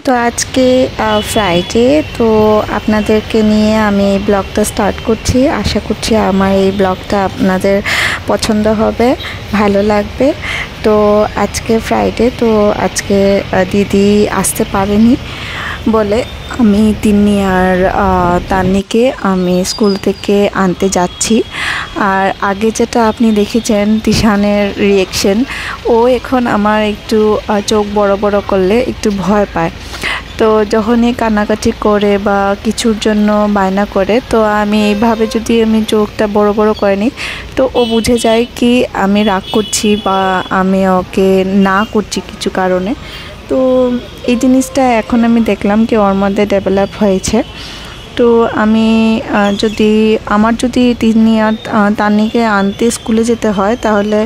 তো আজকে ফ্রাইডে, তো আপনাদেরকে নিয়ে আমি এই ব্লগটা স্টার্ট করছি। আশা করছি আমার এই ব্লগটা আপনাদের পছন্দ হবে, ভালো লাগবে। তো আজকে ফ্রাইডে, তো আজকে দিদি আসতে পারেনি বলে আমি তিন্নি আর তান্নিকে আমি স্কুল থেকে আনতে যাচ্ছি। আর আগে যেটা আপনি দেখেছেন তিশানের রিয়েকশন, ও এখন আমার একটু চোখ বড় বড় করলে একটু ভয় পায়। তো যখনই কান্নাকাটি করে বা কিছুর জন্য বায়না করে, তো আমি এইভাবে যদি আমি চোখটা বড় বড় করে নিই, তো ও বুঝে যায় কি আমি রাগ করছি বা আমি ওকে না করছি কিছু কারণে। তো এই জিনিসটা এখন আমি দেখলাম কি ওর মধ্যে ডেভেলপ হয়েছে। তো আমি যদি তিন্নি আর তান্নিকে আনতে স্কুলে যেতে হয়, তাহলে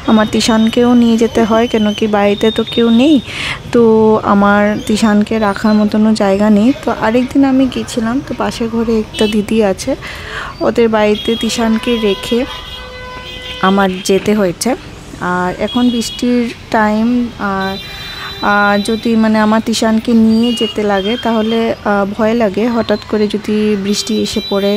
আমার তিশানকেও নিয়ে যেতে হয়, কেন কি বাড়িতে তো কেউ নেই। তো আমার তিশানকে রাখার মতনও জায়গা নেই। তো আরেকদিন আমি গিয়েছিলাম, তো পাশের ঘরে একটা দিদি আছে, ওদের বাড়িতে তিশানকে রেখে আমার যেতে হয়েছে। আর এখন বৃষ্টির টাইম, আর যদি আমার তিশানকে নিয়ে যেতে লাগে তাহলে ভয় লাগে হঠাৎ করে যদি বৃষ্টি এসে পড়ে।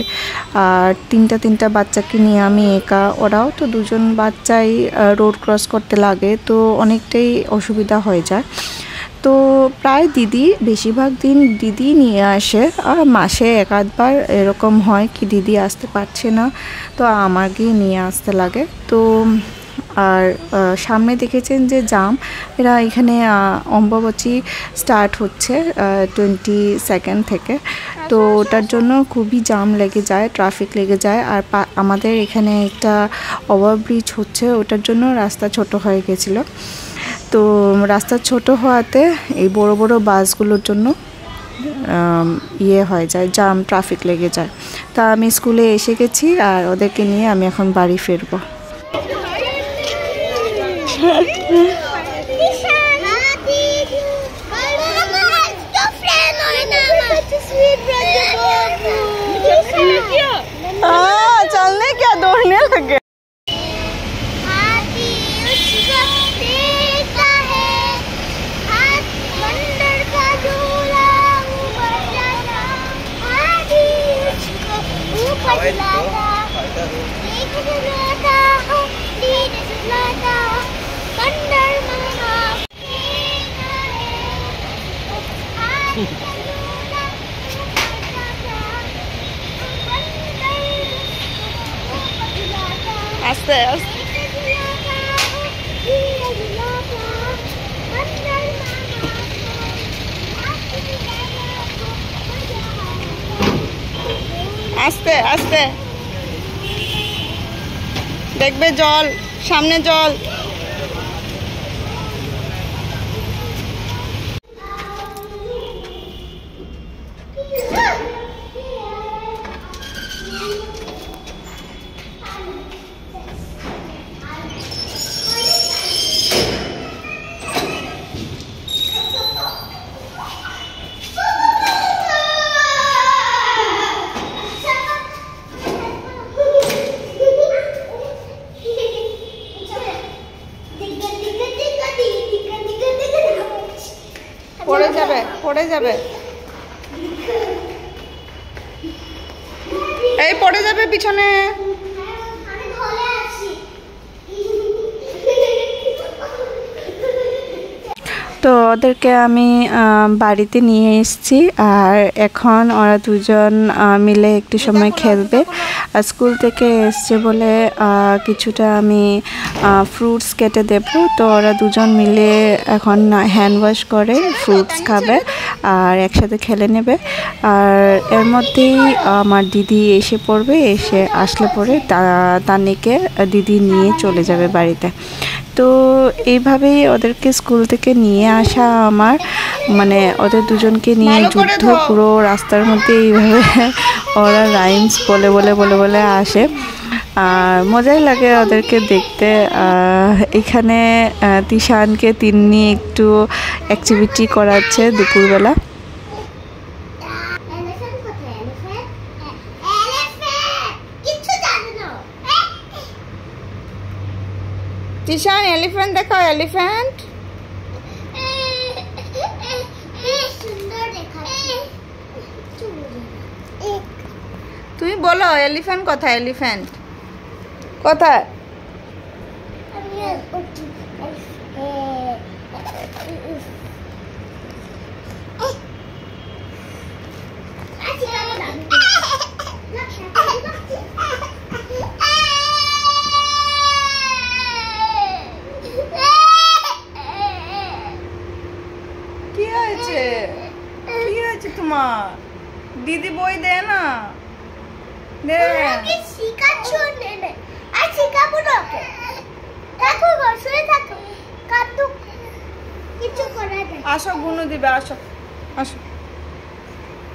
আর তিনটা বাচ্চাকে নিয়ে আমি একা, ওরাও তো দুজন বাচ্চাই রোড ক্রস করতে লাগে, তো অনেকটাই অসুবিধা হয়ে যায়। তো প্রায় বেশিরভাগ দিন দিদি নিয়ে আসে, আর মাসে এক আধবার এরকম হয় কি দিদি আসতে পারছে না, তো আমাকেই নিয়ে আসতে লাগে। তো আর সামনে দেখেছেন যে জাম, এরা এখানে অম্বুবাচী স্টার্ট হচ্ছে 22 থেকে। তো ওটার জন্য খুবই জাম লেগে যায়, ট্রাফিক লেগে যায়। আর আমাদের এখানে একটা ওভারব্রিজ হচ্ছে, ওটার জন্য রাস্তা ছোট হয়ে গেছিলো। তো রাস্তা ছোট হওয়াতে এই বড় বড় বাসগুলোর জন্য হয়ে যায়, জাম, ট্রাফিক লেগে যায়। তা আমি স্কুলে এসে গেছি, আর ওদেরকে নিয়ে আমি এখন বাড়ি ফিরবো। चलने क्या दौड़ने लगे। आस्ते आस्ते आस्ते आस्ते देखबे जल, सामने जल। পড়ে যাবে, এই পড়ে যাবে পিছনে। তো ওদেরকে আমি বাড়িতে নিয়ে এসেছি, আর এখন ওরা দুজন মিলে একটু সময় খেলবে। স্কুল থেকে এসছে বলে কিছুটা আমি ফ্রুটস কেটে দেব। তো ওরা দুজন মিলে এখন হ্যান্ড ওয়াশ করে ফ্রুটস খাবে আর একসাথে খেলে নেবে। আর এর মধ্যেই আমার দিদি এসে পড়বে, আসলে পরে তান্নিকে দিদি নিয়ে চলে যাবে বাড়িতে। তো এইভাবেই ওদেরকে স্কুল থেকে নিয়ে আসা আমার, ওদের দুজনকে নিয়ে যুদ্ধ পুরো রাস্তার মধ্যে। এইভাবে ওরা রাইমস বলে বলে বলে বলে আসে, আর মজাই লাগে ওদেরকে দেখতে। এখানে তিশানকে তিন্নি একটু অ্যাক্টিভিটি করাচ্ছে দুপুরবেলা। তিশান এলিফ্যান্ট দেখাও, এলিফ্যান্ট। বলো এলিফ্যান্ট কোথায়? এলিফ্যান্ট কোথায়? কি হয়েছে? কি হয়েছে তোমার? দিদি বই দে না, দে। আসো গুনু দিবে, আসো আসো,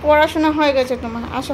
পড়াশোনা হয়ে গেছে তোমার, আসো।